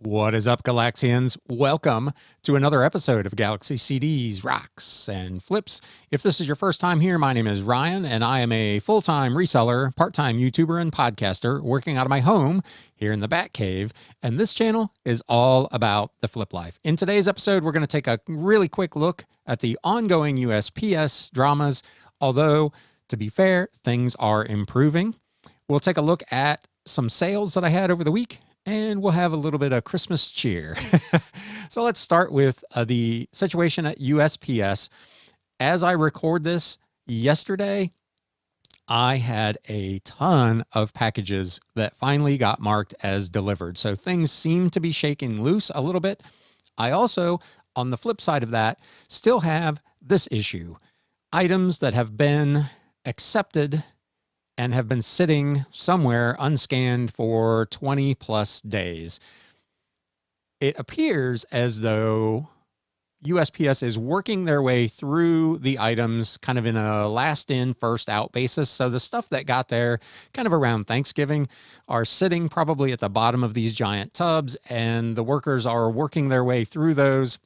What is up, Galaxians? Welcome to another episode of Galaxy CDs, Rocks, and Flips. If this is your first time here, my name is Ryan, and I am a full-time reseller, part-time YouTuber, and podcaster working out of my home here in the Batcave, and this channel is all about the flip life. In today's episode, we're going to take a really quick look at the ongoing USPS dramas, although, to be fair, things are improving. We'll take a look at some sales that I had over the week, and we'll have a little bit of Christmas cheer. So let's start with the situation at USPS. As I record this yesterday, I had a ton of packages that finally got marked as delivered. So things seem to be shaking loose a little bit. I also, on the flip side of that, still have this issue. Items that have been accepted and have been sitting somewhere unscanned for 20 plus days. It appears as though USPS is working their way through the items kind of in a last in, first out basis. So the stuff that got there kind of around Thanksgiving are sitting probably at the bottom of these giant tubs, and the workers are working their way through those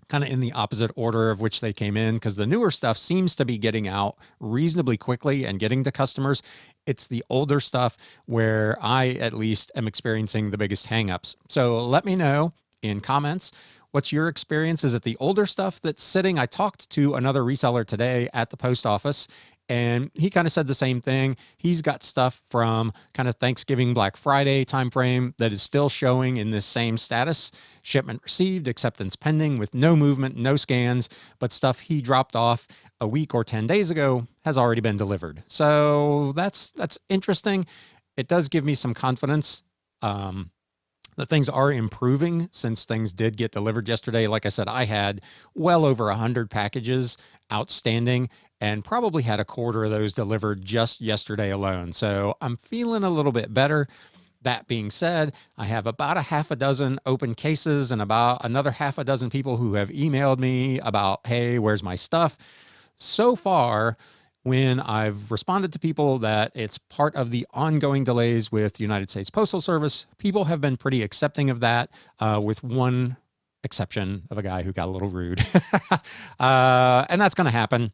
kind of in the opposite order of which they came in, because the newer stuff seems to be getting out reasonably quickly and getting to customers. It's the older stuff where I, at least, am experiencing the biggest hangups. So let me know in comments, what's your experience? Is it the older stuff that's sitting? I talked to another reseller today at the post office, and he kind of said the same thing. He's got stuff from kind of Thanksgiving, Black Friday timeframe that is still showing in this same status: shipment received, acceptance pending, with no movement, no scans, but stuff he dropped off a week or 10 days ago has already been delivered. So that's interesting. It does give me some confidence that things are improving since things did get delivered yesterday. Like I said, I had well over 100 packages outstanding and probably had a quarter of those delivered just yesterday alone. So I'm feeling a little bit better. That being said, I have about a half a dozen open cases and about another half a dozen people who have emailed me about, hey, where's my stuff? So far, when I've responded to people that it's part of the ongoing delays with the United States Postal Service, people have been pretty accepting of that, with one exception of a guy who got a little rude. And that's going to happen.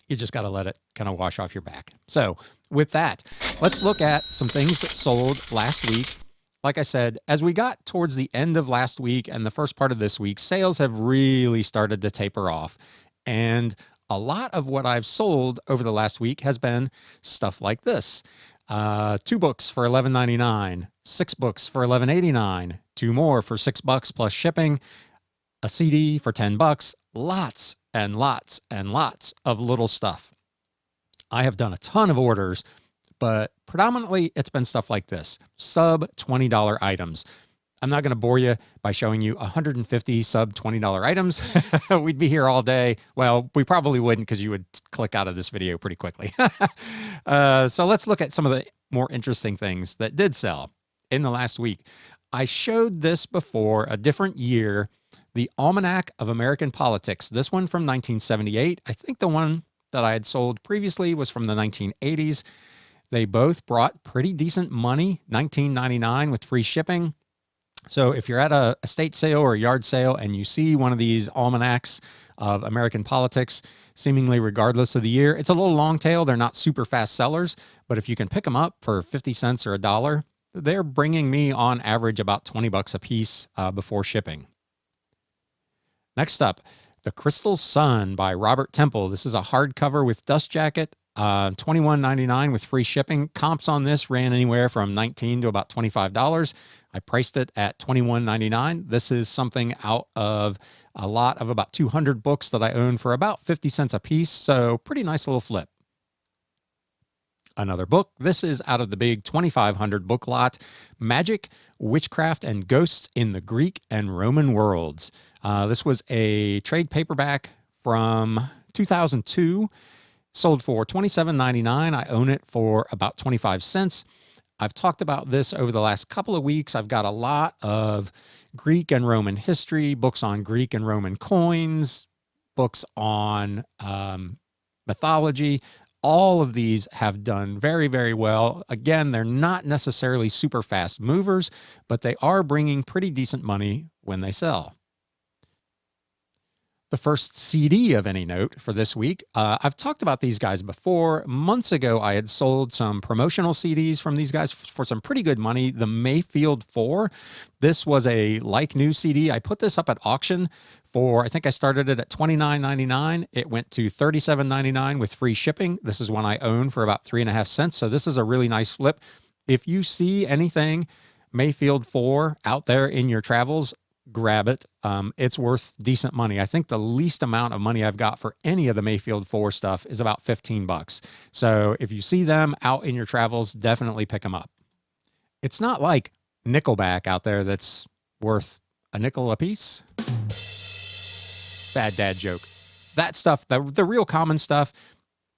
You just got to let it kind of wash off your back. So with that, let's look at some things that sold last week. Like I said, as we got towards the end of last week and the first part of this week, sales have really started to taper off. And a lot of what I've sold over the last week has been stuff like this. 2 books for $11.99, 6 books for $11.89, 2 more for $6 plus shipping, a CD for $10, lots and lots and lots of little stuff. I have done a ton of orders, but predominantly it's been stuff like this, sub $20 items. I'm not going to bore you by showing you 150 sub $20 items. We'd be here all day. Well, we probably wouldn't, because you would click out of this video pretty quickly. So let's look at some of the more interesting things that did sell in the last week. I showed this before, a different year, the Almanac of American Politics. This one from 1978. I think the one that I had sold previously was from the 1980s. They both brought pretty decent money, $19.99 with free shipping. So if you're at a estate sale or a yard sale and you see one of these almanacs of American politics, seemingly regardless of the year, it's a little long tail. They're not super fast sellers, but if you can pick them up for 50 cents or $1, they're bringing me on average about 20 bucks a piece before shipping. Next up, The Crystal Sun by Robert Temple. This is a hardcover with dust jacket. $21.99 with free shipping. Comps on this ran anywhere from $19 to about $25. I priced it at $21.99. This is something out of a lot of about 200 books that I own for about 50 cents a piece. So pretty nice little flip. Another book. This is out of the big 2,500 book lot, Magic, Witchcraft, and Ghosts in the Greek and Roman Worlds. This was a trade paperback from 2002. Sold for $27.99. I own it for about 25 cents. I've talked about this over the last couple of weeks. I've got a lot of Greek and Roman history, books on Greek and Roman coins, books on mythology, All of these have done very, very well. Again, they're not necessarily super fast movers, but they are bringing pretty decent money when they sell. The first CD of any note for this week. I've talked about these guys before. Months ago, I had sold some promotional CDs from these guys for some pretty good money. The Mayfield 4. This was a like new CD. I put this up at auction for, I think I started it at $29.99. It went to $37.99 with free shipping. This is one I own for about 3.5 cents. So this is a really nice flip. If you see anything Mayfield 4 out there in your travels, grab it. It's worth decent money. I think the least amount of money I've got for any of the Mayfield 4 stuff is about $15. So if you see them out in your travels, definitely pick them up. It's not like Nickelback out there that's worth a nickel a piece. Bad dad joke. That stuff, the real common stuff,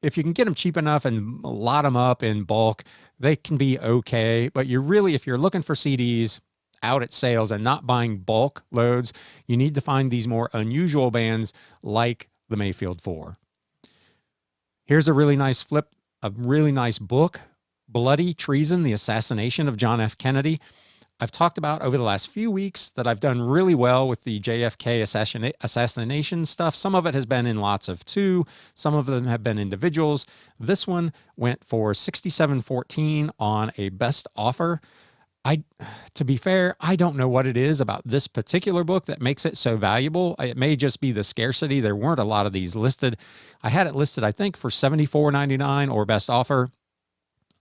if you can get them cheap enough and lot them up in bulk, they can be okay. But if you're looking for CDs out at sales and not buying bulk loads, you need to find these more unusual bands like the Mayfield 4. Here's a really nice flip, a really nice book, Bloody Treason, The Assassination of John F. Kennedy. I've talked about over the last few weeks that I've done really well with the JFK assassination stuff. Some of it has been in lots of 2. Some of them have been individuals. This one went for $67.14 on a best offer. To be fair, I don't know what it is about this particular book that makes it so valuable. It may just be the scarcity. There weren't a lot of these listed. I had it listed, I think, for $74.99 or best offer.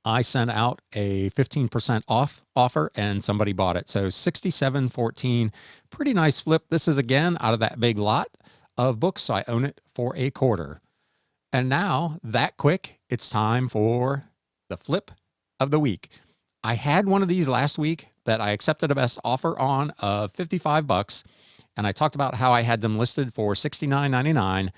I sent out a 15% off offer and somebody bought it. So $67.14, pretty nice flip. This is, again, out of that big lot of books, so I own it for a quarter. And now, that quick, it's time for the flip of the week. I had one of these last week that I accepted a best offer on of $55, and I talked about how I had them listed for $69.99.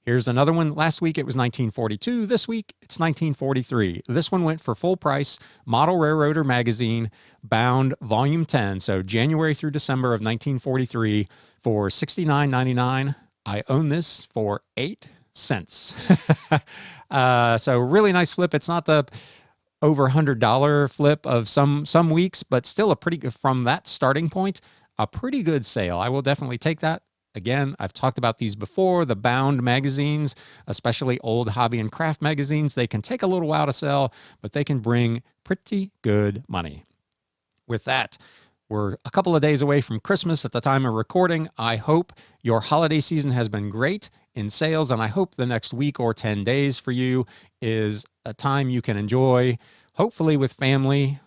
Here's another one. Last week it was $19.42. This week it's $19.43. This one went for full price, Model Railroader magazine, bound volume 10. So January through December of 1943 for $69.99. I own this for 8 cents. So really nice flip. It's not the over $100 flip of some weeks, but still a pretty good, from that starting point, a pretty good sale. I will definitely take that. Again, I've talked about these before, the bound magazines, especially old hobby and craft magazines. They can take a little while to sell, but they can bring pretty good money. With that, we're a couple of days away from Christmas at the time of recording. I hope your holiday season has been great in sales, and I hope the next week or 10 days for you is a time you can enjoy, hopefully with family.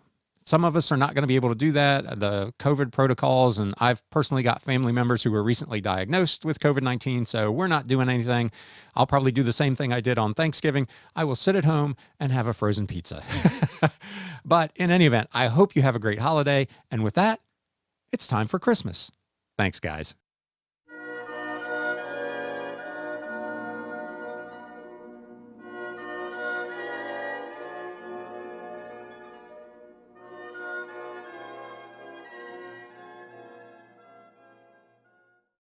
Some of us are not going to be able to do that, the COVID protocols, and I've personally got family members who were recently diagnosed with COVID-19, so we're not doing anything. I'll probably do the same thing I did on Thanksgiving. I will sit at home and have a frozen pizza. But in any event, I hope you have a great holiday, and with that, it's time for Christmas. Thanks, guys.